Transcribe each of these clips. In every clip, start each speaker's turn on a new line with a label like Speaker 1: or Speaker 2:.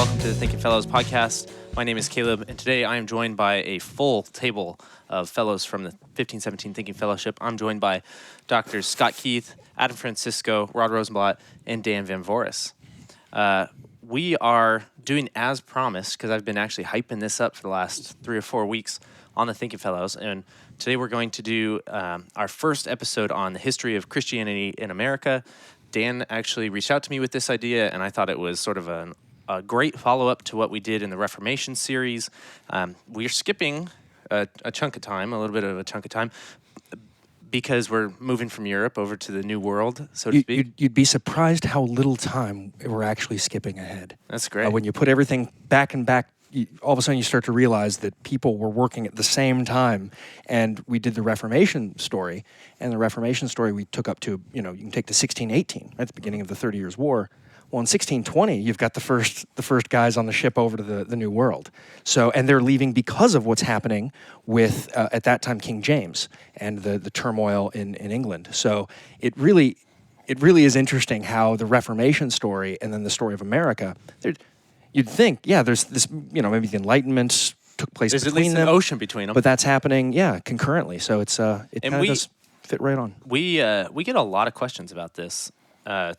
Speaker 1: welcome to the Thinking Fellows podcast. My name is Caleb, and today I am joined by a full table of fellows from the 1517 Thinking Fellowship. I'm joined by Drs. Scott Keith, Adam Francisco, Rod Rosenblatt, and Dan Van Voorhis. We are doing as promised, because I've been actually hyping this up for the last 3 or 4 weeks on the Thinking Fellows, and today we're going to do our first episode on the history of Christianity in America. Dan actually reached out to me with this idea, and I thought it was sort of a great follow-up to what we did in the Reformation series. We're skipping a chunk of time, a little bit of a chunk of time, because we're moving from Europe over to the New World, so to speak.
Speaker 2: You'd be surprised how little time we're actually skipping ahead.
Speaker 1: That's great.
Speaker 2: When you put everything back and back, all of a sudden you start to realize that people were working at the same time. And we did the Reformation story, and the Reformation story we took up to, you can take to 1618, at the beginning of the 30 Years' War. Well, in 1620, you've got the first guys on the ship over to the New World. So, and they're leaving because of what's happening with, at that time, King James and the turmoil in England. So it really is interesting how the Reformation story and then the story of America, you'd think, there's this, maybe the Enlightenment took place
Speaker 1: There's
Speaker 2: between them.
Speaker 1: There's at least an ocean between them.
Speaker 2: But that's happening, concurrently. So it kind of does fit right on.
Speaker 1: We get a lot of questions about this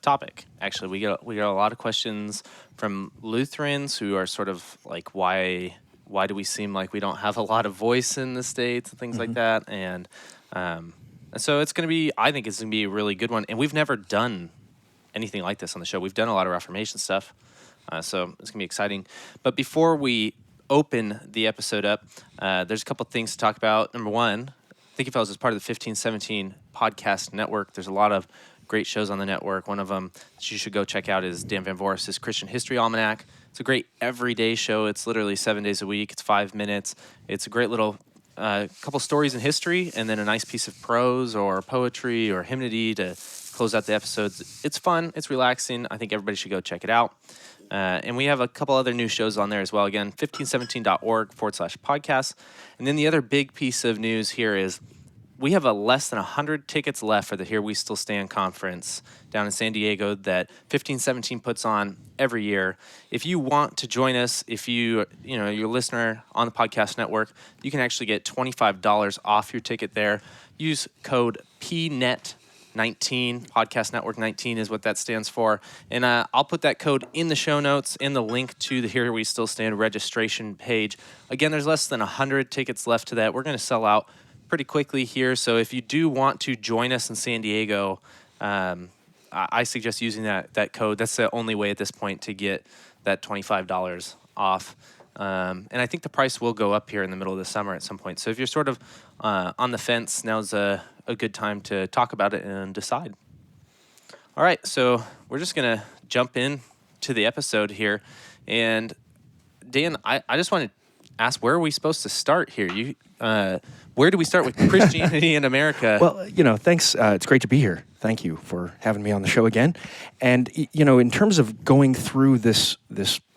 Speaker 1: topic. Actually, we get a lot of questions from Lutherans who are sort of like, why do we seem like we don't have a lot of voice in the States and things like that? And so it's going to be, I think it's going to be a really good one. And we've never done anything like this on the show. We've done a lot of Reformation stuff. So it's going to be exciting. But before we open the episode up, there's a couple things to talk about. Number one, Thinking Fellows is part of the 1517 podcast network. There's a lot of great shows on the network. One of them that you should go check out is Dan Van Voorhis' Christian History Almanac. It's a great everyday show. It's literally 7 days a week. It's 5 minutes. It's a great little couple stories in history and then a nice piece of prose or poetry or hymnody to close out the episodes. It's fun. It's relaxing. I think everybody should go check it out. And we have a couple other new shows on there as well. Again, 1517.org/podcast. And then the other big piece of news here is we have less than 100 tickets left for the Here We Still Stand conference down in San Diego that 1517 puts on every year. If you want to join us, if you're a listener on the podcast network, you can actually get $25 off your ticket there. Use code PNET19, Podcast Network 19 is what that stands for. And I'll put that code in the show notes in the link to the Here We Still Stand registration page. Again, there's less than 100 tickets left to that. We're going to sell out pretty quickly here. So if you do want to join us in San Diego, I suggest using that code. That's the only way at this point to get that $25 off. And I think the price will go up here in the middle of the summer at some point. So if you're sort of on the fence, now's a good time to talk about it and decide. All right, so we're just going to jump in to the episode here. And Dan, I just want to ask, where are we supposed to start here? Where do we start with Christianity in America?
Speaker 2: Well, thanks. It's great to be here. Thank you for having me on the show again. And, in terms of going through this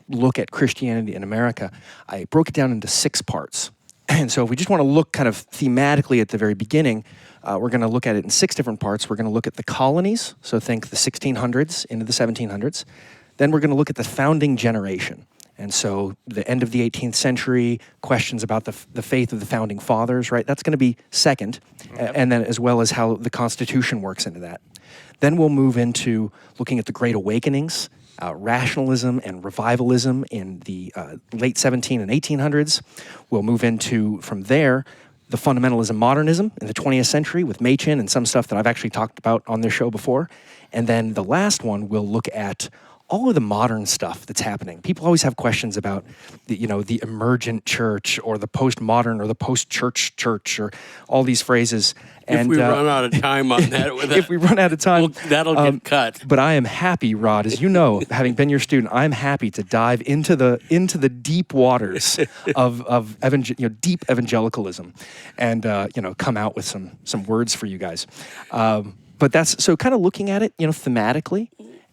Speaker 2: look at Christianity in America, I broke it down into 6 parts. And so if we just want to look kind of thematically at the very beginning, we're going to look at it in 6 different parts. We're going to look at the colonies, so think the 1600s into the 1700s. Then we're going to look at the founding generation. And so the end of the 18th century, questions about the faith of the founding fathers, right? That's going to be second, and then as well as how the Constitution works into that. Then we'll move into looking at the Great Awakenings, rationalism and revivalism in the late 17 and 1800s. We'll move into, from there, the fundamentalism modernism in the 20th century with Machen and some stuff that I've actually talked about on this show before. And then the last one, we'll look at all of the modern stuff that's happening. People always have questions about the emergent church or the postmodern or the post-church church or all these phrases.
Speaker 3: If we run out of time on that.
Speaker 2: If we run out of time.
Speaker 3: That'll get cut.
Speaker 2: But I am happy, Rod, as you know, having been your student, I'm happy to dive into the deep waters of deep evangelicalism and come out with some words for you guys. But that's, so kind of looking at it, thematically.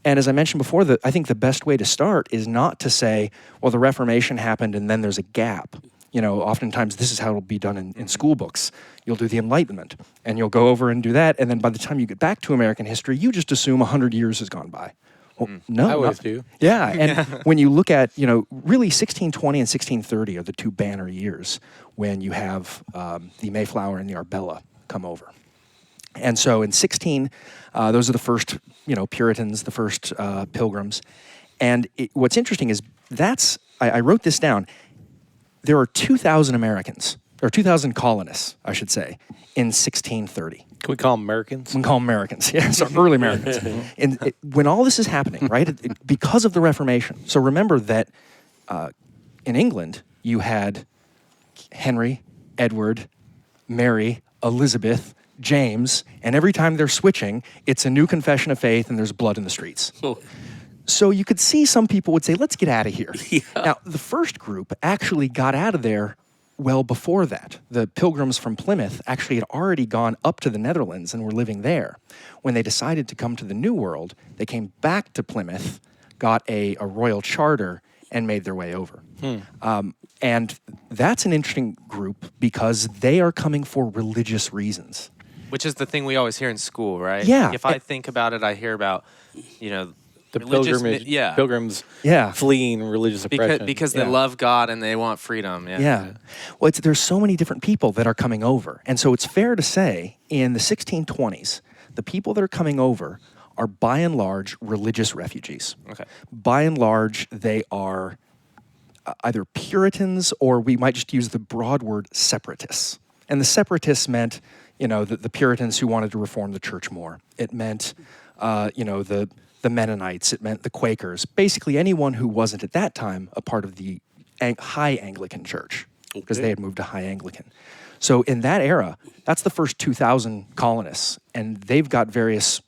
Speaker 2: And as I mentioned before, I think the best way to start is not to say, well, the Reformation happened and then there's a gap. Oftentimes this is how it'll be done in school books. You'll do the Enlightenment, and you'll go over and do that, and then by the time you get back to American history, you just assume 100 years has gone by. Well, no,
Speaker 3: I always
Speaker 2: not-
Speaker 3: do.
Speaker 2: Yeah, and when you look at, really 1620 and 1630 are the two banner years when you have the Mayflower and the Arbella come over. And so in 16, those are the first, Puritans, the first Pilgrims. And what's interesting is I wrote this down. There are 2,000 Americans, or 2,000 colonists, I should say, in 1630.
Speaker 4: Can we call them Americans?
Speaker 2: We can call them Americans, yeah, so early Americans. And when all this is happening, right, because of the Reformation. So remember that in England, you had Henry, Edward, Mary, Elizabeth, James, and every time they're switching, it's a new confession of faith and there's blood in the streets. So you could see some people would say, let's get out of here.
Speaker 3: Yeah.
Speaker 2: Now, the first group actually got out of there well before that. The Pilgrims from Plymouth actually had already gone up to the Netherlands and were living there. When they decided to come to the New World, they came back to Plymouth, got a royal charter, and made their way over. And that's an interesting group because they are coming for religious reasons.
Speaker 1: Which is the thing we always hear in school, right?
Speaker 2: Yeah.
Speaker 1: If I think about it, I hear about,
Speaker 4: The
Speaker 1: religious
Speaker 4: pilgrims
Speaker 2: Yeah.
Speaker 4: fleeing religious oppression.
Speaker 1: because they
Speaker 2: Yeah.
Speaker 1: love God and they want freedom.
Speaker 2: Yeah. Well, there's so many different people that are coming over. And so it's fair to say in the 1620s, the people that are coming over are by and large religious refugees.
Speaker 1: Okay.
Speaker 2: By and large, they are either Puritans or we might just use the broad word separatists. And the separatists meant, the Puritans who wanted to reform the church more. It meant, the Mennonites. It meant the Quakers. Basically anyone who wasn't at that time a part of the High Anglican Church because they had moved to High Anglican. So in that era, that's the first 2,000 colonists, and they've got various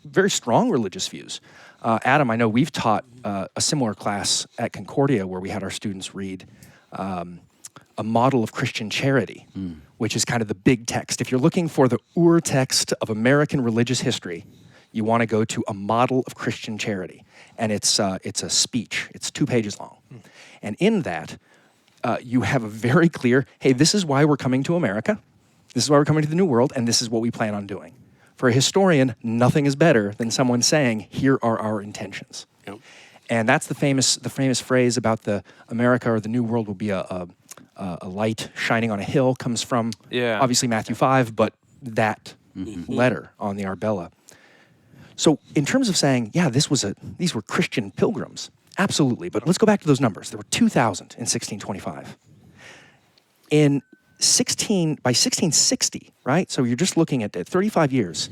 Speaker 2: very strong religious views. Adam, I know we've taught a similar class at Concordia where we had our students read a model of Christian charity, which is kind of the big text. If you're looking for the ur text of American religious history, you want to go to a model of Christian charity. And it's a speech. It's 2 pages long. And in that, you have a very clear, hey, this is why we're coming to America. This is why we're coming to the New World, and this is what we plan on doing. For a historian, nothing is better than someone saying, here are our intentions.
Speaker 3: Yep.
Speaker 2: And that's the famous phrase about the America or the New World will be a light shining on a hill, comes from obviously Matthew 5, but that letter on the Arbella. So in terms of saying, these were Christian pilgrims, absolutely. But let's go back to those numbers. There were 2,000 in 1625. By 1660, right? So you're just looking at 35 years.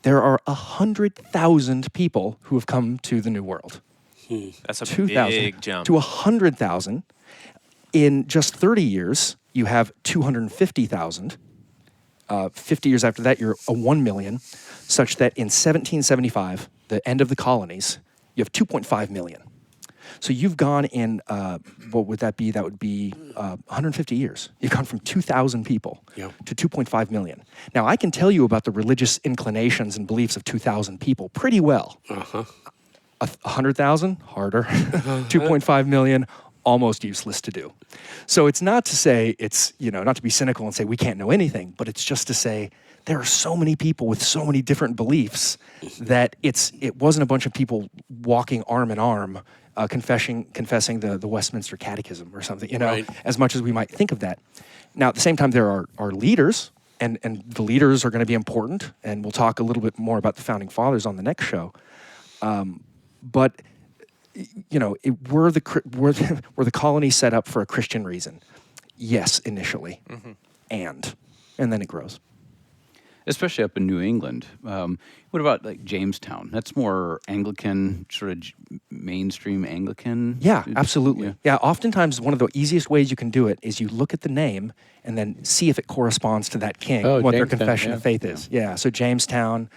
Speaker 2: There are 100,000 people who have come to the New World.
Speaker 1: That's a
Speaker 2: 2,000
Speaker 1: big jump.
Speaker 2: to 100,000. In just 30 years, you have 250,000. 50 years after that, you're a 1 million, such that in 1775, the end of the colonies, you have 2.5 million. So you've gone in, what would that be? That would be 150 years. You've gone from 2,000 people to 2.5 million. Now, I can tell you about the religious inclinations and beliefs of 2,000 people pretty well. 100,000, harder. 2.5 million, almost useless to do. So it's not to say it's, not to be cynical and say we can't know anything, but it's just to say there are so many people with so many different beliefs that it wasn't a bunch of people walking arm in arm, confessing the Westminster Catechism or something,
Speaker 3: Right.
Speaker 2: as much as we might think of that. Now, at the same time, there are leaders, and the leaders are going to be important, and we'll talk a little bit more about the Founding Fathers on the next show. But were the colonies set up for a Christian reason? Yes, initially, and then it grows.
Speaker 5: Especially up in New England. What about like Jamestown? That's more Anglican, sort of mainstream Anglican.
Speaker 2: Yeah, absolutely.
Speaker 5: Yeah.
Speaker 2: Yeah, oftentimes one of the easiest ways you can do it is you look at the name and then see if it corresponds to that king,
Speaker 4: Oh,
Speaker 2: what their
Speaker 4: Jamestown,
Speaker 2: confession
Speaker 4: yeah.
Speaker 2: of faith is. Yeah, so Jamestown,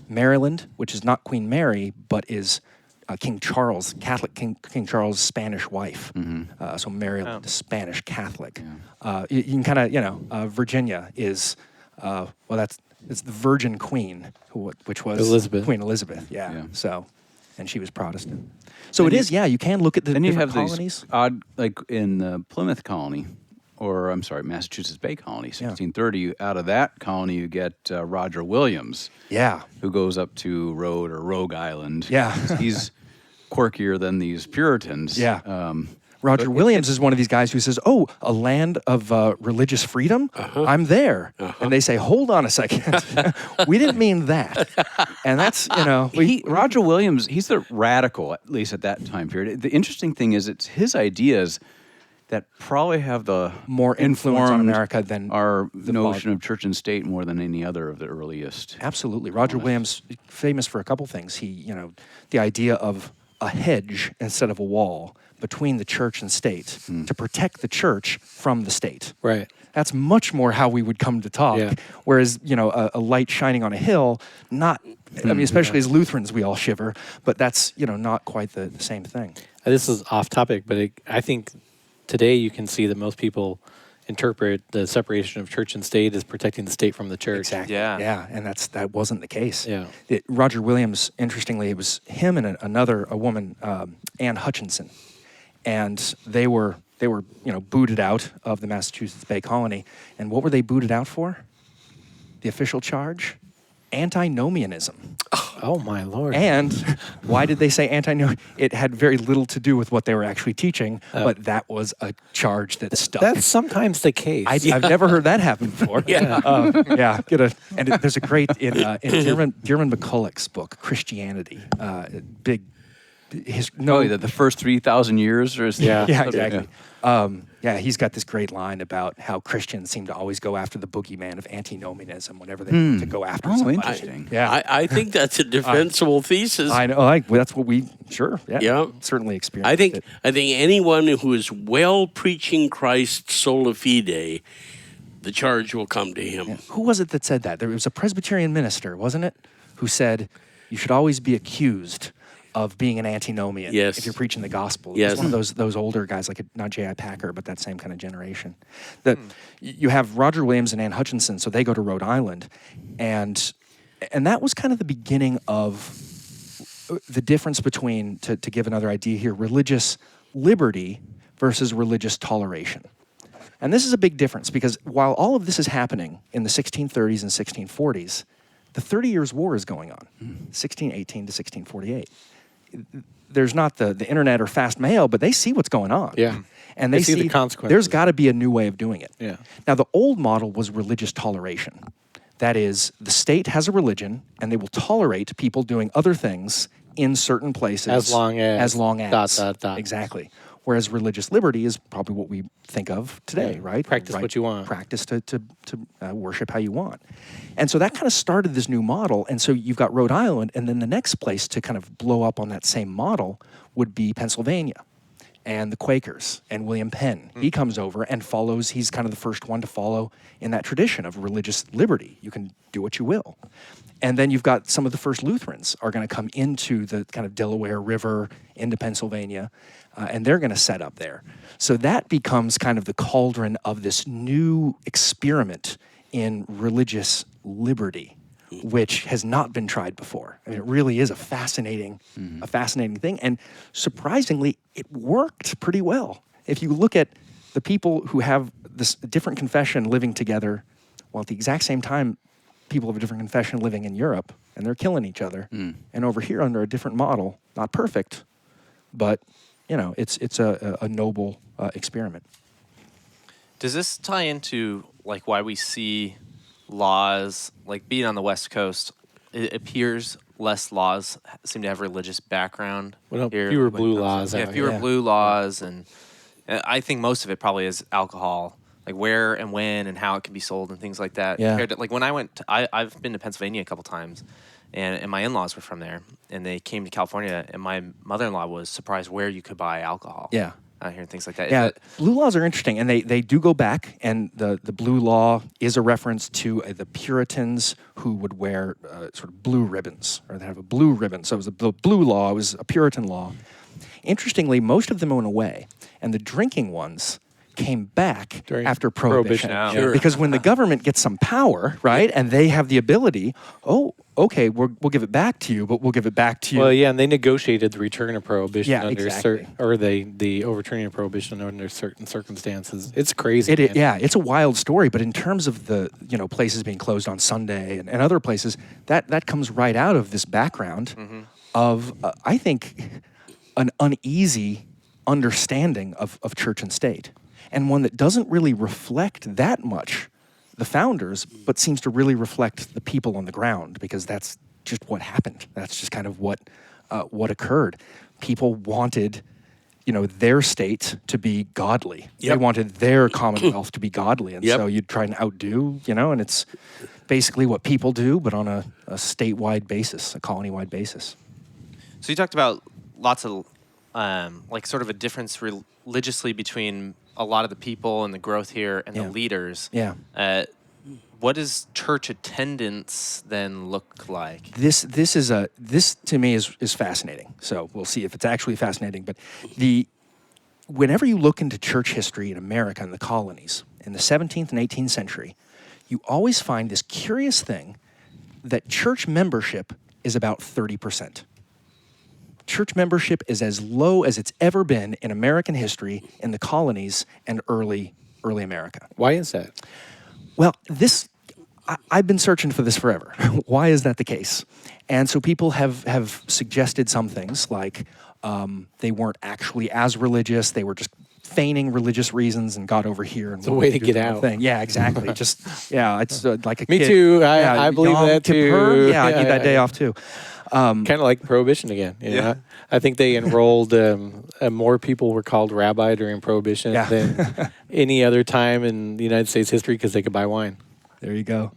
Speaker 2: Maryland, which is not Queen Mary, but is King Charles, Catholic King Charles' Spanish wife. So Maryland, is Spanish Catholic. You can kind of, Virginia is, it's the Virgin Queen, which was
Speaker 4: Elizabeth.
Speaker 2: Queen Elizabeth. Yeah.
Speaker 5: Yeah.
Speaker 2: So, and she was Protestant. So it is. Yeah, you can look at the
Speaker 5: Then you
Speaker 2: different
Speaker 5: have
Speaker 2: colonies.
Speaker 5: these odd, like in the Plymouth colony, or I'm sorry, Massachusetts Bay Colony, 1630. Out of that colony, you get Roger Williams,
Speaker 2: Yeah.
Speaker 5: who goes up to Rhode or Rogue Island.
Speaker 2: Yeah.
Speaker 5: He's quirkier than these Puritans.
Speaker 2: Yeah. Roger Williams is one of these guys who says, "Oh, a land of religious freedom? I'm there." And they say, "Hold on a second. We didn't mean that." And that's,
Speaker 5: Roger Williams, he's the radical, at least at that time period. The interesting thing is it's his ideas that probably have the
Speaker 2: more influence on
Speaker 5: informed
Speaker 2: America than
Speaker 5: our notion of church and state more than any other of the earliest.
Speaker 2: Absolutely. Roger Williams, famous for a couple things. He, the idea of a hedge instead of a wall between the church and state to protect the church from the state.
Speaker 4: Right.
Speaker 2: That's much more how we would come to talk.
Speaker 4: Yeah.
Speaker 2: Whereas, a light shining on a hill, not, especially as Lutherans, we all shiver, but that's, not quite the same thing.
Speaker 4: This is off topic, but I think today you can see that most people interpret the separation of church and state as protecting the state from the church.
Speaker 2: Exactly.
Speaker 1: Yeah.
Speaker 2: Yeah, and that wasn't the case.
Speaker 4: Yeah.
Speaker 2: Roger Williams, interestingly, it was him and a woman, Anne Hutchinson, and they were booted out of the Massachusetts Bay Colony. And what were they booted out for? The official charge? Antinomianism.
Speaker 4: Oh my Lord.
Speaker 2: And why did they say antinomianism? It had very little to do with what they were actually teaching, but that was a charge that stuck.
Speaker 4: That's sometimes the case.
Speaker 2: I've never heard that happen before.
Speaker 4: Yeah.
Speaker 2: There's a great in Dearman McCulloch's book Christianity, big.
Speaker 5: The first 3,000 years, or is
Speaker 2: Yeah, exactly. He's got this great line about how Christians seem to always go after the boogeyman of antinomianism whenever they need to go after somebody.
Speaker 5: Interesting.
Speaker 3: I think that's a defensible thesis.
Speaker 2: I know. That's what we certainly experienced.
Speaker 3: I think anyone who is well preaching Christ sola fide, the charge will come to him.
Speaker 2: Yeah. Who was it that said that? There was a Presbyterian minister, wasn't it, who said you should always be accused of being an antinomian if you're preaching the gospel.
Speaker 3: Yes.
Speaker 2: It's one of those older guys, like not J.I. Packer, but that same kind of generation. You have Roger Williams and Anne Hutchinson, so they go to Rhode Island, and that was kind of the beginning of the difference between, to give another idea here, religious liberty versus religious toleration. And this is a big difference because while all of this is happening in the 1630s and 1640s, the 30 Years' War is going on, 1618 to 1648. There's not the internet or fast mail, but they see what's going on.
Speaker 4: Yeah.
Speaker 2: And they see
Speaker 4: the consequences.
Speaker 2: There's got to be a new way of doing it.
Speaker 4: Yeah.
Speaker 2: Now, the old model was religious toleration. That is, the state has a religion, and they will tolerate people doing other things in certain places.
Speaker 4: As long as. ..
Speaker 2: Exactly. Whereas religious liberty is probably what we think of today, right?
Speaker 4: Practice what you want.
Speaker 2: Practice to worship how you want. And so that kind of started this new model. And so you've got Rhode Island, and then the next place to kind of blow up on that same model would be Pennsylvania and the Quakers and William Penn. He comes over and follows, he's kind of the first one to follow in that tradition of religious liberty. You can do what you will. And then you've got some of the first Lutherans are going to come into the kind of Delaware River into Pennsylvania, and they're going to set up there. So that becomes kind of the cauldron of this new experiment in religious liberty, which has not been tried before. I mean, it really is a fascinating thing. And surprisingly, it worked pretty well. If you look at the people who have this different confession living together, while at the exact same time, people of a different confession living in Europe, and they're killing each other. And over here, under a different model, not perfect, but it's a noble experiment.
Speaker 1: Does this tie into like why we see laws like being on the West Coast? It appears less laws seem to have religious background.
Speaker 4: Well,
Speaker 1: here.
Speaker 4: fewer blue laws.
Speaker 1: Yeah, fewer blue laws, and I think most of it probably is alcohol. Like where and when and how it can be sold and things like that.
Speaker 2: Yeah.
Speaker 1: Compared to, like when I went, I've been to Pennsylvania a couple times, and my in-laws were from there, and they came to California, and my mother-in-law was surprised where you could buy alcohol.
Speaker 2: Yeah.
Speaker 1: Out here and things like that.
Speaker 2: Yeah, blue laws are interesting, and they do go back, and the blue law is a reference to the Puritans who would wear sort of blue ribbons, or they have a blue ribbon. So it was the blue law, it was a Puritan law. Interestingly, most of them went away, and the drinking ones came back
Speaker 4: During
Speaker 2: after Prohibition.
Speaker 4: Prohibition,
Speaker 3: Sure.
Speaker 2: Because when the government gets some power, right, and they have the ability, oh, okay, we'll give it back to you, but we'll give it back to you.
Speaker 4: Well, yeah, and they negotiated the return of prohibition
Speaker 2: Yeah,
Speaker 4: under
Speaker 2: exactly.
Speaker 4: the overturning of prohibition under certain circumstances. It's crazy. Man.
Speaker 2: Yeah, it's a wild story, but in terms of the places being closed on Sunday and other places, that comes right out of this background of I think an uneasy understanding of church and state, and one that doesn't really reflect that much the founders, but seems to really reflect the people on the ground, because that's just what happened. That's just kind of what occurred. People wanted, their state to be godly. They
Speaker 3: Yep.
Speaker 2: wanted their commonwealth to be godly, and
Speaker 3: Yep.
Speaker 2: so you'd try and outdo, and it's basically what people do, but on a statewide basis, a colony-wide basis.
Speaker 1: So you talked about lots of sort of a difference religiously between a lot of the people and the growth here and
Speaker 2: Yeah.
Speaker 1: the leaders.
Speaker 2: Yeah.
Speaker 1: What does church attendance then look like?
Speaker 2: This to me is fascinating. So we'll see if it's actually fascinating. But whenever you look into church history in America and the colonies in the 17th and 18th century, you always find this curious thing that church membership is about 30%. Church membership is as low as it's ever been in American history in the colonies and early America.
Speaker 4: Why is that?
Speaker 2: Well, I've been searching for this forever. Why is that the case? And so people have suggested some things like they weren't actually as religious. They were just feigning religious reasons and got over here. And
Speaker 4: It's a way to
Speaker 2: do
Speaker 4: get
Speaker 2: their own
Speaker 4: out.
Speaker 2: thing. Yeah, exactly. It's like a
Speaker 4: Me
Speaker 2: kid.
Speaker 4: too.
Speaker 2: Yeah,
Speaker 4: I believe
Speaker 2: Yom
Speaker 4: that
Speaker 2: Kippur.
Speaker 4: too.
Speaker 2: Yeah, I need that day off too.
Speaker 4: Kind of like prohibition again.
Speaker 3: Yeah.
Speaker 4: I think they enrolled more people were called rabbi during prohibition
Speaker 2: Yeah.
Speaker 4: than any other time in the United States history because they could buy wine.
Speaker 2: There you go.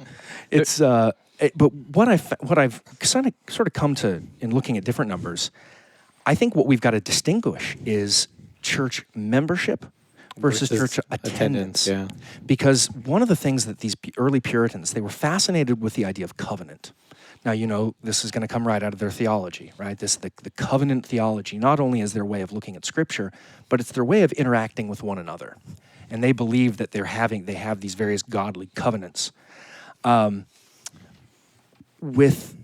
Speaker 2: It's but what I've sort of come to in looking at different numbers, I think what we've got to distinguish is church membership versus church attendance.
Speaker 4: Yeah.
Speaker 2: Because one of the things that these early Puritans, they were fascinated with the idea of covenant. Now, this is going to come right out of their theology, right? The covenant theology, not only is their way of looking at Scripture, but it's their way of interacting with one another. And they believe that they have these various godly covenants. With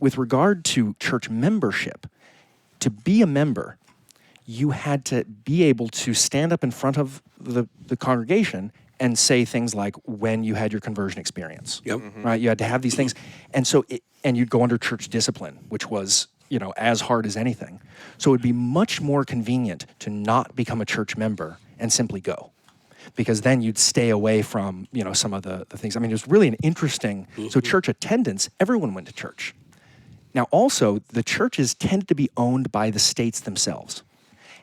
Speaker 2: regard to church membership, to be a member, you had to be able to stand up in front of the congregation and say things like when you had your conversion experience.
Speaker 3: Yep.
Speaker 2: Right? You had to have these things. And so and you'd go under church discipline, which was, as hard as anything. So it would be much more convenient to not become a church member and simply go. Because then you'd stay away from, some of the things. I mean, it was really an interesting, so church attendance, everyone went to church. Now also, the churches tended to be owned by the states themselves.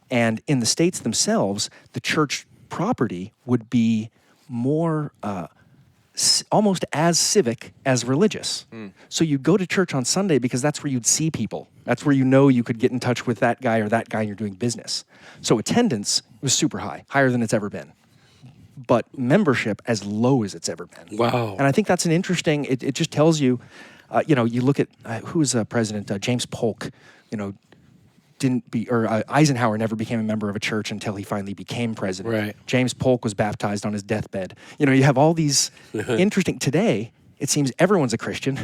Speaker 2: And in the states themselves, the church property would be more almost as civic as religious. So you go to church on Sunday because that's where you'd see people. That's where you could get in touch with that guy or that guy and you're doing business. So attendance was super high, higher than it's ever been. But membership as low as it's ever been.
Speaker 3: Wow.
Speaker 2: And I think that's an interesting, it just tells you, you look at, who was president? James Polk, Eisenhower never became a member of a church until he finally became president.
Speaker 4: Right.
Speaker 2: James Polk was baptized on his deathbed. You have all these interesting, today, it seems everyone's a Christian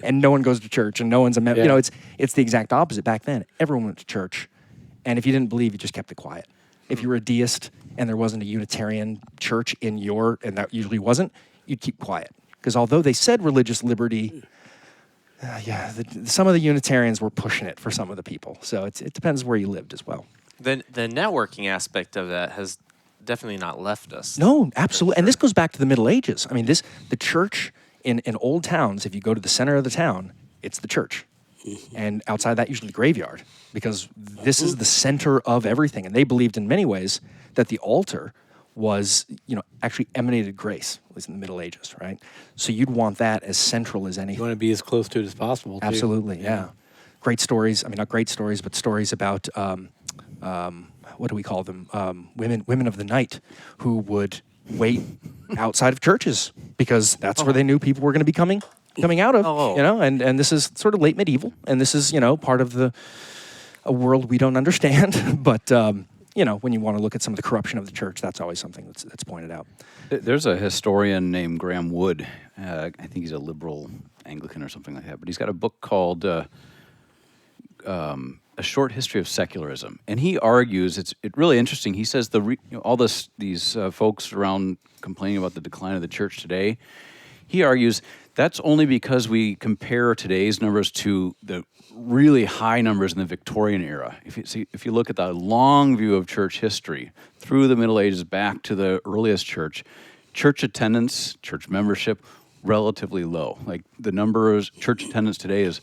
Speaker 2: and no one goes to church and no one's a member.
Speaker 4: Yeah.
Speaker 2: It's the exact opposite. Back then, everyone went to church. And if you didn't believe, you just kept it quiet. If you were a deist and there wasn't a Unitarian church and that usually wasn't, you'd keep quiet. Because although they said religious liberty, some of the Unitarians were pushing it for some of the people. So it depends where you lived as well.
Speaker 1: The networking aspect of that has definitely not left us.
Speaker 2: No, absolutely. And this goes back to the Middle Ages. I mean, the church in old towns, if you go to the center of the town, it's the church. And outside that, usually the graveyard, because this is the center of everything. And they believed in many ways that the altar was, actually emanated grace, at least in the Middle Ages, right? So you'd want that as central as anything.
Speaker 4: You want to be as close to it as possible. Too.
Speaker 2: Absolutely, yeah. Great stories. I mean, not great stories, but stories about what do we call them? Women of the night who would wait outside of churches because that's where they knew people were going to be coming out of.
Speaker 1: Oh.
Speaker 2: And this is sort of late medieval, and this is part of a world we don't understand, but when you want to look at some of the corruption of the church, that's always something that's pointed out.
Speaker 5: There's a historian named Graham Wood. I think he's a liberal Anglican or something like that. But he's got a book called A Short History of Secularism, and he argues it's really interesting. He says these folks around complaining about the decline of the church today. He argues that's only because we compare today's numbers to the really high numbers in the Victorian era. If you look at the long view of church history through the Middle Ages back to the earliest church attendance, church membership, relatively low. Like the numbers, church attendance today is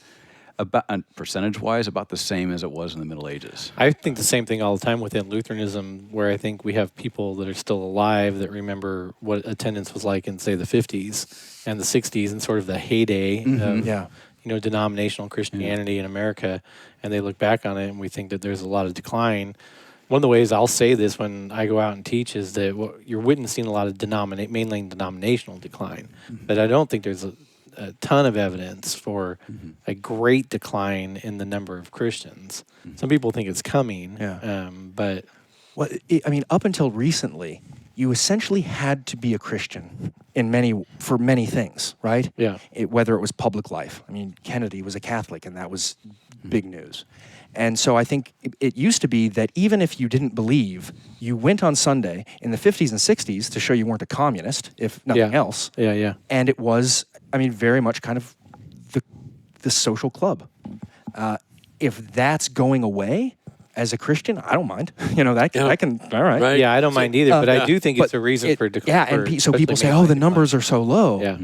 Speaker 5: about percentage-wise about the same as it was in the Middle Ages.
Speaker 4: I think the same thing all the time within Lutheranism, where I think we have people that are still alive that remember what attendance was like in, say, the 50s and the 60s and sort of the heyday of denominational Christianity in America, and they look back on it and we think that there's a lot of decline. One of the ways I'll say this when I go out and teach is that you're witnessing a lot of mainline denominational decline, but I don't think there's a ton of evidence for a great decline in the number of Christians. Some people think it's coming, but...
Speaker 2: Well, up until recently, you essentially had to be a Christian for many things, right?
Speaker 4: Yeah.
Speaker 2: Whether it was public life. I mean, Kennedy was a Catholic, and that was big news. And so I think it used to be that even if you didn't believe, you went on Sunday in the 50s and 60s to show you weren't a communist, if nothing else.
Speaker 4: Yeah.
Speaker 2: And it was, very much kind of the social club. If that's going away as a Christian, I don't mind. I can, all right.
Speaker 3: Right.
Speaker 4: Yeah, I don't mind either, but I do think it's a reason for decline.
Speaker 2: Yeah, and so people say, the numbers are so low.
Speaker 4: Yeah.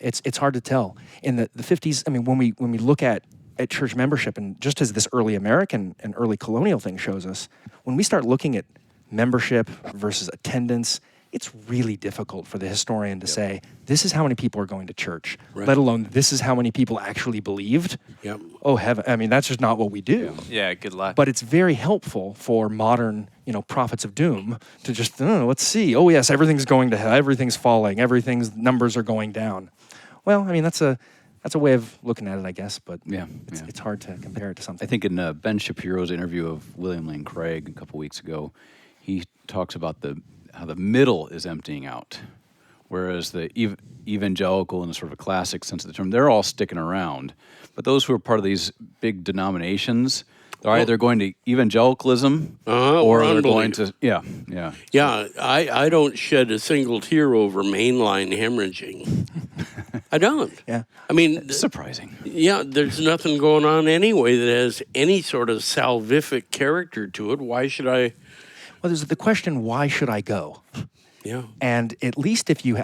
Speaker 2: It's hard to tell. In the 50s, when we look at church membership, and just as this early American and early colonial thing shows us, when we start looking at membership versus attendance, it's really difficult for the historian to say, this is how many people are going to church, let alone this is how many people actually believed.
Speaker 3: Yep.
Speaker 2: Oh, heaven. That's just not what we do.
Speaker 1: Yeah, good luck.
Speaker 2: But it's very helpful for modern, prophets of doom to just, let's see. Oh, yes, everything's going to hell. Everything's falling. Everything's numbers are going down. Well, that's a way of looking at it, I guess, but it's hard to compare it to something.
Speaker 5: I think in Ben Shapiro's interview of William Lane Craig a couple weeks ago, he talks about how the middle is emptying out, whereas the evangelical, in a sort of a classic sense of the term, they're all sticking around. But those who are part of these big denominations, they're either going to evangelicalism or they're going to
Speaker 3: I don't shed a single tear over mainline hemorrhaging. I don't.
Speaker 2: Yeah.
Speaker 5: It's surprising.
Speaker 3: Yeah, there's nothing going on anyway that has any sort of salvific character to it. Why should I?
Speaker 2: Well, there's the question, why should I go?
Speaker 3: Yeah.
Speaker 2: And at least if you,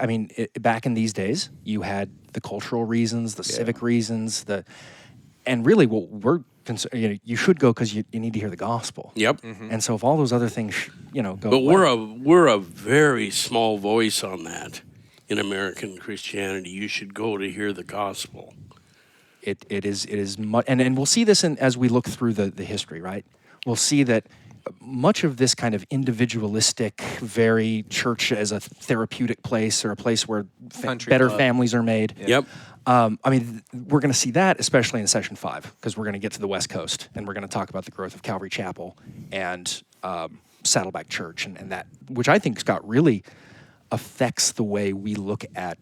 Speaker 2: back in these days, you had the cultural reasons, the civic reasons, and really what we're concerned, you should go because you need to hear the gospel.
Speaker 3: Yep.
Speaker 2: And so if all those other things, go
Speaker 3: But we're a very small voice on that in American Christianity. You should go to hear the gospel.
Speaker 2: It is much, and we'll see this as we look through the history, right? We'll see that much of this kind of individualistic, very church as a therapeutic place or a place where better families are made.
Speaker 3: Yep.
Speaker 2: We're going to see that especially in session 5 because we're going to get to the West Coast and we're going to talk about the growth of Calvary Chapel and Saddleback Church and that, which I think Scott really affects the way we look at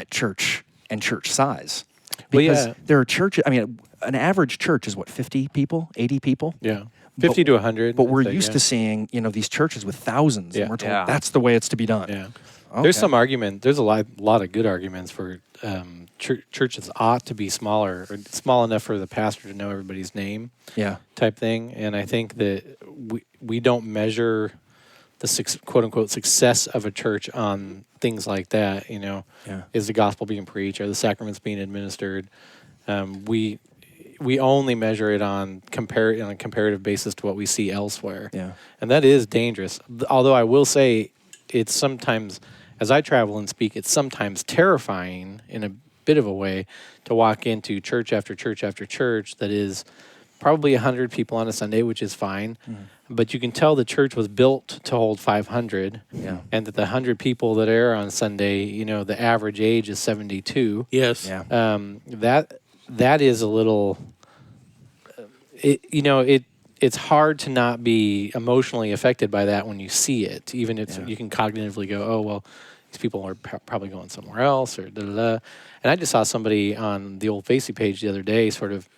Speaker 2: church and church size. Because there are churches. An average church is what, 50 people, 80 people.
Speaker 4: Yeah. 50 to 100.
Speaker 2: But we're used to seeing, these churches with thousands, and we're told that's the way it's to be done.
Speaker 4: Yeah.
Speaker 2: Okay.
Speaker 4: There's some argument. There's a lot of good arguments for churches ought to be smaller, or small enough for the pastor to know everybody's name.
Speaker 2: Yeah.
Speaker 4: Type thing. And I think that we don't measure the quote unquote success of a church on things like that. Is the gospel being preached? Are the sacraments being administered? We only measure it on a comparative basis to what we see elsewhere.
Speaker 2: Yeah.
Speaker 4: And that is dangerous. Although I will say it's sometimes, as I travel and speak, it's sometimes terrifying in a bit of a way to walk into church after church after church that is probably 100 people on a Sunday, which is fine. Mm-hmm. But you can tell the church was built to hold 500.
Speaker 2: Yeah. And
Speaker 4: that the 100 people that are on Sunday, the average age is 72.
Speaker 3: Yes.
Speaker 2: Yeah.
Speaker 4: That is a little, it's hard to not be emotionally affected by that when you see it. Even if you can cognitively go, oh, well, these people are probably going somewhere else, or da-da-da. And I just saw somebody on the Old Facey page the other day sort of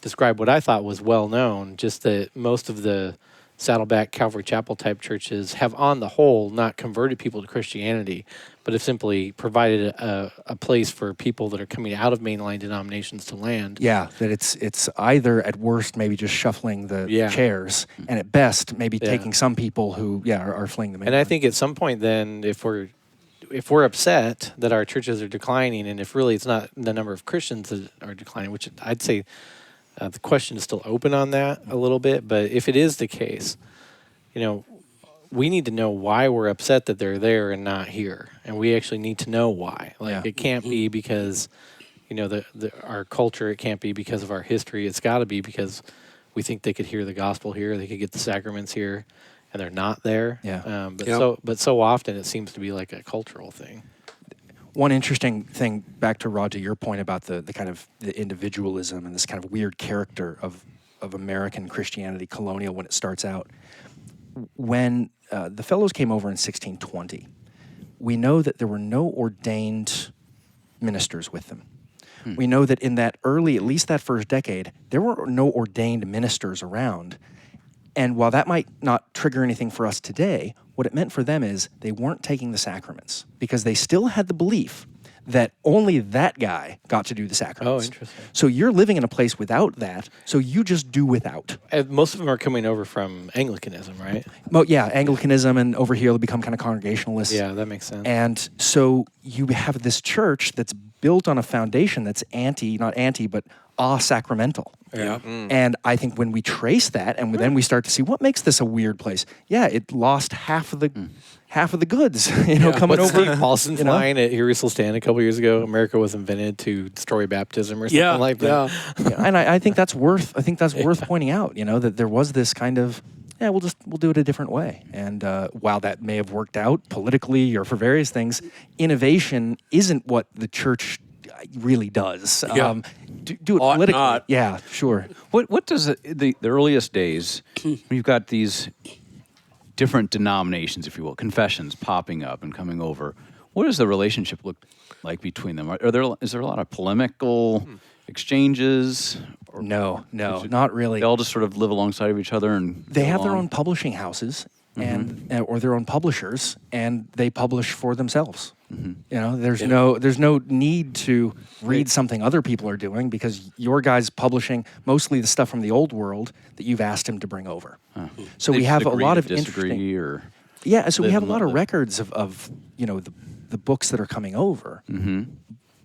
Speaker 4: describe what I thought was well known, just that most of the Saddleback Calvary Chapel type churches have, on the whole, not converted people to Christianity, but have simply provided a place for people that are coming out of mainline denominations to land.
Speaker 2: Yeah, that it's either at worst maybe just shuffling the chairs, and at best maybe taking some people who are fleeing the mainline.
Speaker 4: And I think at some point then, if we're upset that our churches are declining, and if really it's not the number of Christians that are declining, which I'd say the question is still open on that a little bit, but if it is the case, we need to know why we're upset that they're there and not here, and we actually need to know why. It can't be because our culture. It can't be because of our history. It's got to be because we think they could hear the gospel here, they could get the sacraments here, and they're not there. But so often it seems to be like a cultural thing.
Speaker 2: One interesting thing, back to Rod, to your point about the kind of the individualism and this kind of weird character of American Christianity, colonial, when it starts out. When the Fellows came over in 1620, we know that there were no ordained ministers with them. We know that in that early, at least that first decade, there were no ordained ministers around. And while that might not trigger anything for us today, what it meant for them is they weren't taking the sacraments because they still had the belief that only that guy got to do the sacraments.
Speaker 4: Oh, interesting.
Speaker 2: So you're living in a place without that, so you just do without.
Speaker 4: And most of them are coming over from Anglicanism, right?
Speaker 2: Well, yeah, Anglicanism, and over here they become kind of Congregationalists.
Speaker 4: Yeah, that makes sense.
Speaker 2: And so you have this church that's built on a foundation that's but sacramental.
Speaker 3: Yeah.
Speaker 2: And I think when we trace that, and then we start to see what makes this a weird place. Yeah, it lost half of the goods, coming over.
Speaker 4: Steve Paulson's line at Here We Still Stand a couple years ago, America was invented to destroy baptism or something like that.
Speaker 2: Yeah. And I think that's worth pointing out, that there was this kind of, we'll do it a different way. And while that may have worked out politically or for various things, innovation isn't what the church really does. Do it politically.
Speaker 3: Not.
Speaker 2: Yeah, sure.
Speaker 5: What does the earliest days, when you've got these different denominations, if you will, confessions popping up and coming over, what does the relationship look like between them? Is there a lot of polemical exchanges? Or
Speaker 2: No, not really.
Speaker 5: They all just sort of live alongside of each other, and
Speaker 2: they have their own publishing houses or their own publishers, and they publish for themselves. There's no need to read something other people are doing because your guy's publishing mostly the stuff from the old world that you've asked him to bring over. So we have a lot of interesting. So we have a lot of records of the books that are coming over,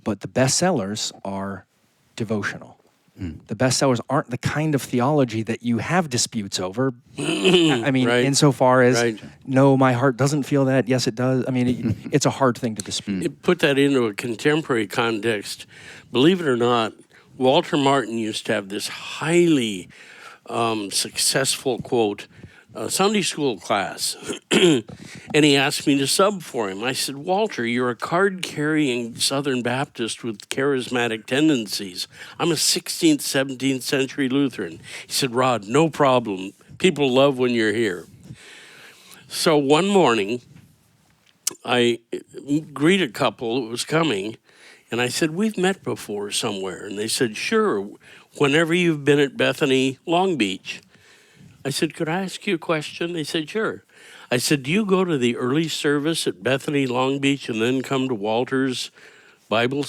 Speaker 2: but the bestsellers are devotional. The bestsellers aren't the kind of theology that you have disputes over. I mean, insofar as, no, my heart doesn't feel that. Yes, it does. I mean, it's a hard thing to dispute.
Speaker 3: Put that into a contemporary context. Believe it or not, Walter Martin used to have this highly successful, quote, Sunday school class. And he asked me to sub for him. I said, Walter, you're a card-carrying Southern Baptist with charismatic tendencies. I'm a 16th, 17th century Lutheran. He said, Rod, no problem. People love when you're here. So one morning, I greet a couple that was coming, and I said, we've met before somewhere. And they said, sure, whenever you've been at Bethany, Long Beach. I said, could I ask you a question? They said, sure. I said, do you go to the early service at Bethany, Long Beach, and then come to Walter's Bible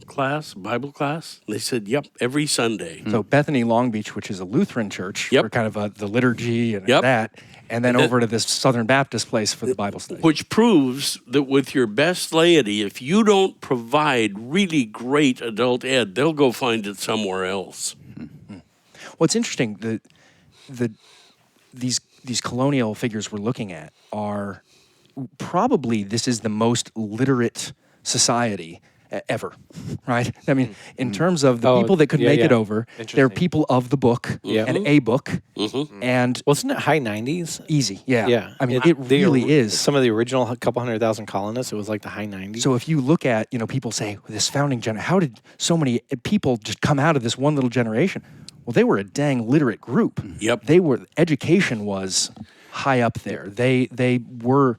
Speaker 3: class? And they said, yep, every Sunday.
Speaker 2: So Bethany, Long Beach, which is a Lutheran church for kind of the liturgy and that, and then over to this Southern Baptist place for the Bible study.
Speaker 3: Which proves that with your best laity, if you don't provide really great adult ed, they'll go find it somewhere else.
Speaker 2: What's interesting, these colonial figures we're looking at are probably, this is the most literate society ever, right? I mean, in terms of the people that could make it over, they're people of the book and a book, and
Speaker 4: wasn't it high 90s?
Speaker 2: Easy, yeah. I mean, it really is.
Speaker 4: Some of the original couple 100,000 colonists, it was like the high 90s.
Speaker 2: So if you look at, people say this founding generation, how did so many people just come out of this one little generation? Well, they were a dang literate group.
Speaker 3: Yep.
Speaker 2: Education was high up there. They were,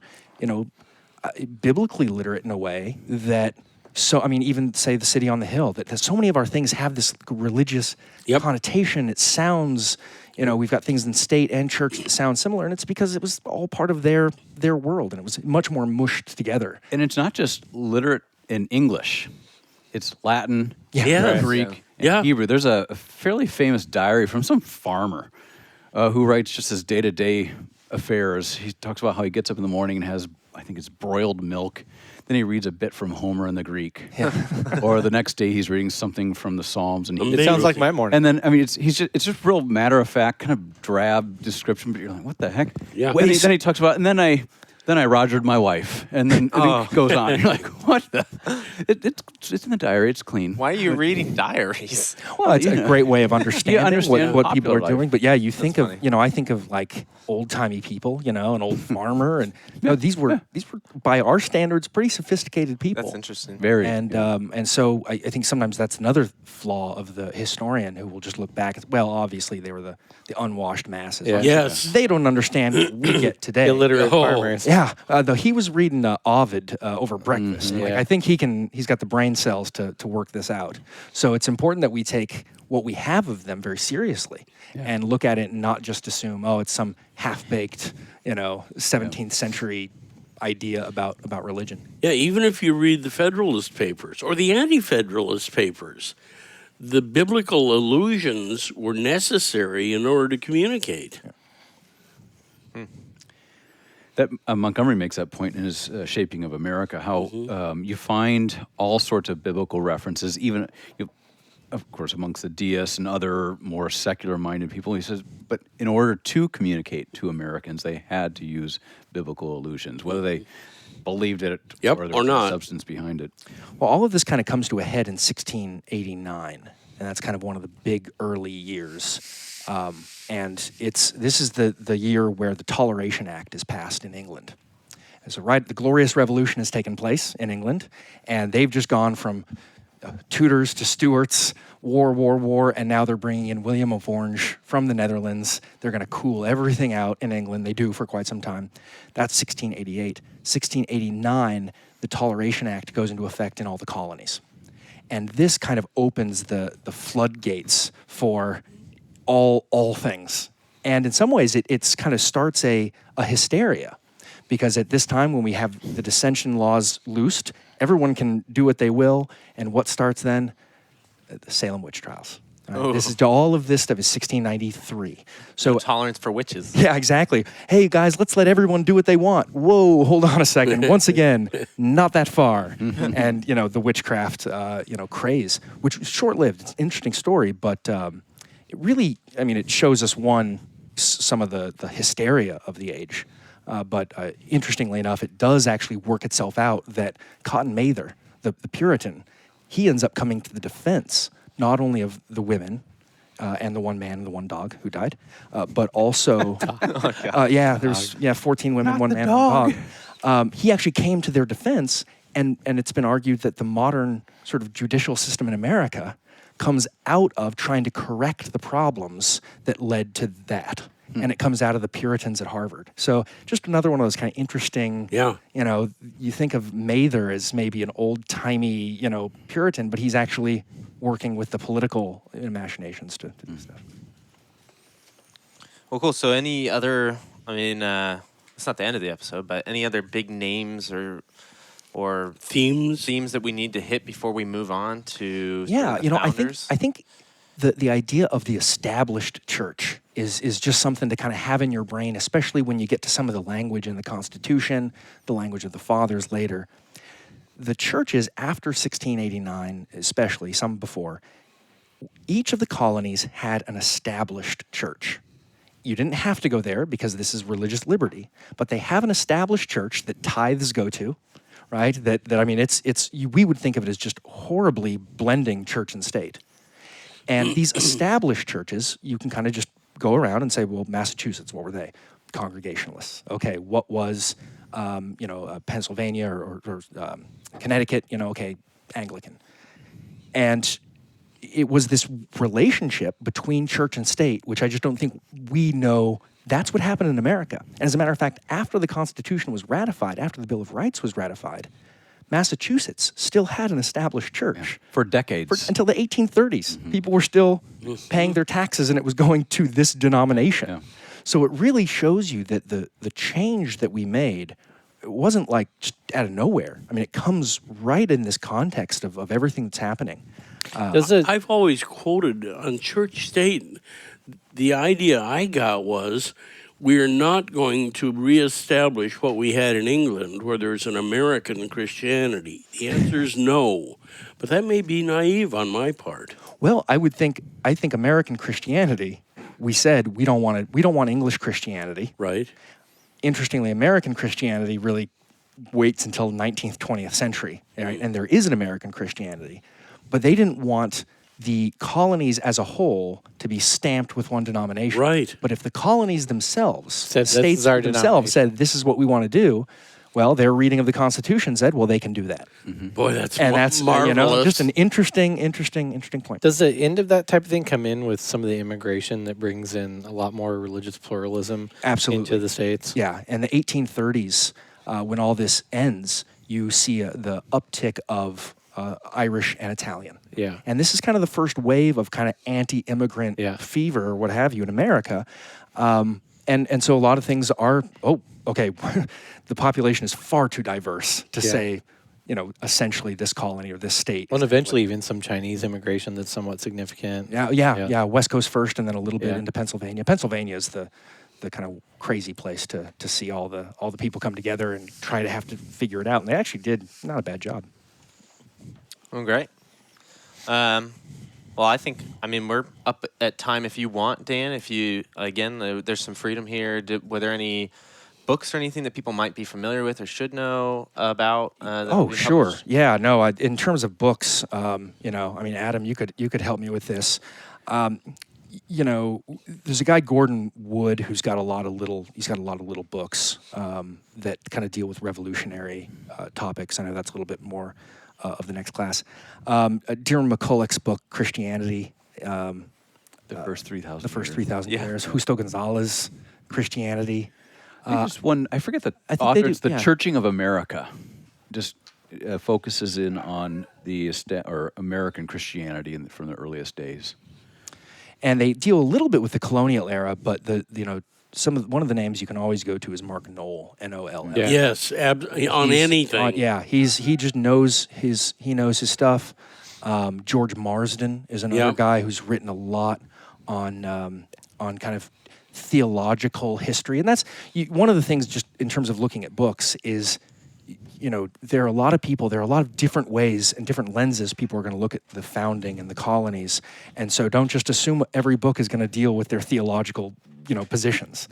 Speaker 2: biblically literate in a way that, so, I mean, even say the city on the hill, that so many of our things have this religious connotation. It sounds, we've got things in state and church that sound similar, and it's because it was all part of their world, and it was much more mushed together.
Speaker 5: And it's not just literate in English. It's Latin,
Speaker 3: Yeah.
Speaker 5: Greek,
Speaker 3: Yeah.
Speaker 5: and Hebrew. There's a fairly famous diary from some farmer who writes just his day-to-day affairs. He talks about how he gets up in the morning and has, I think it's broiled milk. Then he reads a bit from Homer in the Greek. Or the next day he's reading something from the Psalms. And
Speaker 4: It sounds like my morning.
Speaker 5: and then, I mean, it's just real matter-of-fact, kind of drab description, but you're like, what the heck?
Speaker 3: Yeah.
Speaker 5: Then he talks about, and then I rogered my wife, and then it goes on. You're like, what the? It's in the diary. It's clean.
Speaker 1: Why are you reading diaries?
Speaker 2: Well, it's a great way of understanding
Speaker 5: understand
Speaker 2: what people are
Speaker 5: popular
Speaker 2: doing.
Speaker 5: life.
Speaker 2: But yeah, you think of,
Speaker 1: funny.
Speaker 2: I think of like old-timey people, an old farmer, and these were by our standards pretty sophisticated people.
Speaker 1: That's interesting.
Speaker 5: Very.
Speaker 2: And so I think sometimes that's another flaw of the historian who will just look back. Well, obviously they were the unwashed masses.
Speaker 4: Yeah.
Speaker 3: Yes.
Speaker 2: They don't understand what we get today.
Speaker 4: Illiterate
Speaker 3: Oh.
Speaker 4: farmers.
Speaker 2: Yeah, though he was reading Ovid over breakfast. Like,
Speaker 4: Yeah.
Speaker 2: I think he's got the brain cells to work this out. So it's important that we take what we have of them very seriously and look at it and not just assume, it's some half-baked, 17th century idea about religion.
Speaker 3: Yeah, even if you read the Federalist Papers or the Anti-Federalist Papers, the biblical allusions were necessary in order to communicate.
Speaker 5: That Montgomery makes that point in his Shaping of America, how you find all sorts of biblical references, even, of course, amongst the deists and other more secular-minded people. He says, but in order to communicate to Americans, they had to use biblical allusions, whether they believed it
Speaker 3: Yep,
Speaker 5: or there
Speaker 3: or
Speaker 5: was
Speaker 3: not.
Speaker 5: substance behind it.
Speaker 2: Well, all of this kind of comes to a head in 1689, and that's kind of one of the big early years. And this is the year where the Toleration Act is passed in England. And so the Glorious Revolution has taken place in England, and they've just gone from Tudors to Stuarts, war, and now they're bringing in William of Orange from the Netherlands. They're going to cool everything out in England. They do for quite some time. That's 1688. 1689, the Toleration Act goes into effect in all the colonies. And this kind of opens the floodgates for all things. And in some ways, it's kind of starts a hysteria. Because at this time, when we have the dissension laws loosed, everyone can do what they will. And what starts then? The Salem witch trials. All of this stuff is 1693. So
Speaker 1: No tolerance for witches.
Speaker 2: yeah, exactly. Hey guys, let's let everyone do what they want. Whoa, hold on a second. Once again, not that far. And the witchcraft, craze, which was short-lived. It's an interesting story, but it really, it shows us some of the hysteria of the age. But interestingly enough, it does actually work itself out that Cotton Mather, the Puritan, he ends up coming to the defense not only of the women and the one man and the one dog who died, but also, there's 14 women,
Speaker 5: Not
Speaker 2: one
Speaker 5: the
Speaker 2: man,
Speaker 5: dog.
Speaker 2: and one dog. He actually came to their defense, and it's been argued that the modern sort of judicial system in America comes out of trying to correct the problems that led to that. And it comes out of the Puritans at Harvard. So just another one of those kind of interesting, you think of Mather as maybe an old-timey, Puritan, but he's actually working with the political machinations to do stuff.
Speaker 1: Well, cool. So any other, it's not the end of the episode, but any other big names or themes that we need to hit before we move on to the founders?
Speaker 2: I think the idea of the established church is just something to kind of have in your brain, especially when you get to some of the language in the Constitution, the language of the fathers later. The churches after 1689, especially, some before, each of the colonies had an established church. You didn't have to go there because this is religious liberty, but they have an established church that tithes go to, right? We would think of it as just horribly blending church and state. And these established churches, you can kind of just go around and say, well, Massachusetts, what were they? Congregationalists. Okay, what was, Pennsylvania or Connecticut? Okay, Anglican. And it was this relationship between church and state, which I just don't think we know. That's what happened in America. And as a matter of fact, after the Constitution was ratified, after the Bill of Rights was ratified, Massachusetts still had an established church.
Speaker 5: For decades.
Speaker 2: Until the 1830s. People were still paying their taxes, and it was going to this denomination.
Speaker 5: Yeah.
Speaker 2: So it really shows you that the change that we made, it wasn't like just out of nowhere. I mean, it comes right in this context of everything that's happening.
Speaker 3: I've always quoted on church state, the idea I got was we're not going to reestablish what we had in England where there's an American Christianity. The answer is no. But that may be naive on my part.
Speaker 2: Well, I think American Christianity, we said we don't want English Christianity.
Speaker 3: Right.
Speaker 2: Interestingly, American Christianity really waits until the 19th, 20th century, right? And there is an American Christianity. But they didn't want the colonies as a whole to be stamped with one denomination.
Speaker 3: Right.
Speaker 2: But if the colonies themselves,
Speaker 4: Said,
Speaker 2: states
Speaker 4: "This is our
Speaker 2: themselves said, this is what we want to do, well, their reading of the Constitution said, well, they can do that.
Speaker 3: Boy, that's
Speaker 2: And that's
Speaker 3: marvelous.
Speaker 2: just an interesting point.
Speaker 4: Does the end of that type of thing come in with some of the immigration that brings in a lot more religious pluralism
Speaker 2: Absolutely.
Speaker 4: into the States?
Speaker 2: Yeah, and the 1830s, when all this ends, you see the uptick of Irish and Italian.
Speaker 4: Yeah.
Speaker 2: And this is kind of the first wave of kind of anti-immigrant fever or what have you in America. And so a lot of things are, the population is far too diverse to say, essentially this colony or this state.
Speaker 4: Well, and eventually even some Chinese immigration that's somewhat significant.
Speaker 2: Yeah. West Coast first and then a little bit
Speaker 4: Yeah.
Speaker 2: into Pennsylvania. Pennsylvania is the kind of crazy place to see all the people come together and try to have to figure it out. And they actually did not a bad job.
Speaker 1: Well, great. Well, we're up at time if you want, Dan. If you, again, there's some freedom here. Were there any books or anything that people might be familiar with or should know about?
Speaker 2: Sure. Yeah, no, in terms of books, Adam, you could help me with this. There's a guy, Gordon Wood, who's got a lot of little books that kind of deal with revolutionary topics. I know that's a little bit more of the next class. Dearman McCulloch's book, Christianity.
Speaker 5: The first 3,000
Speaker 2: years. Justo Gonzalez, Christianity.
Speaker 5: Just one, I forget the
Speaker 2: think
Speaker 5: author,
Speaker 2: they do,
Speaker 5: it's The
Speaker 2: yeah.
Speaker 5: Churching of America. Just focuses in on the American Christianity from the earliest days.
Speaker 2: And they deal a little bit with the colonial era, but one of the names you can always go to is Mark Knoll, N-O-L-L.
Speaker 4: Yeah.
Speaker 3: Yes, on anything.
Speaker 2: He just knows his stuff. George Marsden is another guy who's written a lot on kind of theological history, and that's one of the things. Just in terms of looking at books, is there are a lot of different ways and different lenses people are going to look at the founding and the colonies, and so don't just assume every book is going to deal with their theological positions.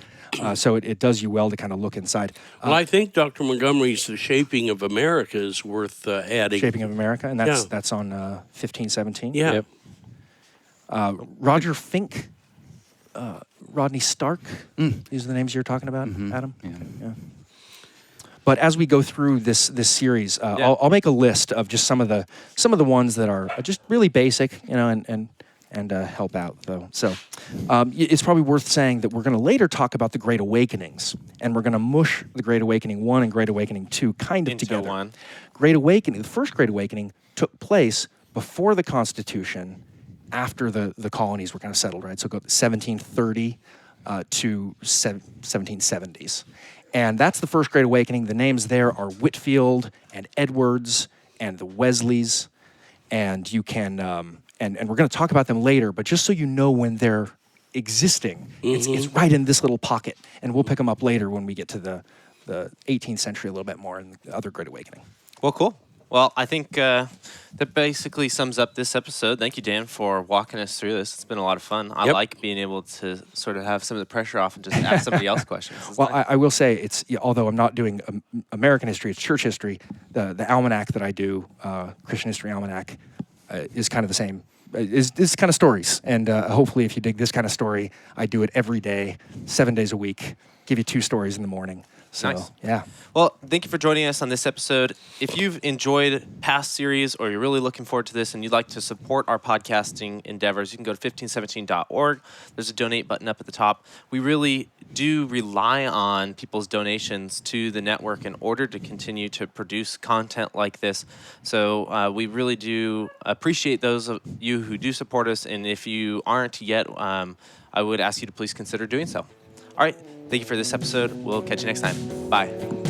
Speaker 2: So it does you well to kind of look inside.
Speaker 3: Well, I think Dr. Montgomery's The Shaping of America is worth adding.
Speaker 2: Shaping of America, and that's on 1517.
Speaker 3: Yeah.
Speaker 4: Yep.
Speaker 2: Roger Fink, Rodney Stark. These are the names you're talking about, Adam. Yeah. But as we go through this series, I'll make a list of just some of the ones that are just really basic, and help out though. So it's probably worth saying that we're going to later talk about the Great Awakenings, and we're going to mush the Great Awakening 1 and Great Awakening 2 kind of
Speaker 1: Into
Speaker 2: together.
Speaker 1: one.
Speaker 2: The first Great Awakening took place before the Constitution, after the colonies were kind of settled, right? So go 1730 to 1770s. And that's the first Great Awakening. The names there are Whitfield and Edwards and the Wesleys. And you can, and we're going to talk about them later, but just so you know when they're existing, it's right in this little pocket. And we'll pick them up later when we get to the 18th century a little bit more and the other Great Awakening.
Speaker 1: Well, cool. Well, I think that basically sums up this episode. Thank you, Dan, for walking us through this. It's been a lot of fun. I like being able to sort of have some of the pressure off and just ask somebody else questions.
Speaker 2: Well, I will say, although I'm not doing American history, it's church history, the almanac that I do, Christian History Almanac, is kind of the same. Is kind of stories. And hopefully if you dig this kind of story, I do it every day, 7 days a week, give you 2 stories in the morning. So,
Speaker 1: Nice.
Speaker 2: yeah.
Speaker 1: Well, thank you for joining us on this episode. If you've enjoyed past series or you're really looking forward to this and you'd like to support our podcasting endeavors, you can go to 1517.org. There's a donate button up at the top. We really do rely on people's donations to the network in order to continue to produce content like this. So we really do appreciate those of you who do support us. And if you aren't yet, I would ask you to please consider doing so. All right. Thank you for this episode. We'll catch you next time. Bye.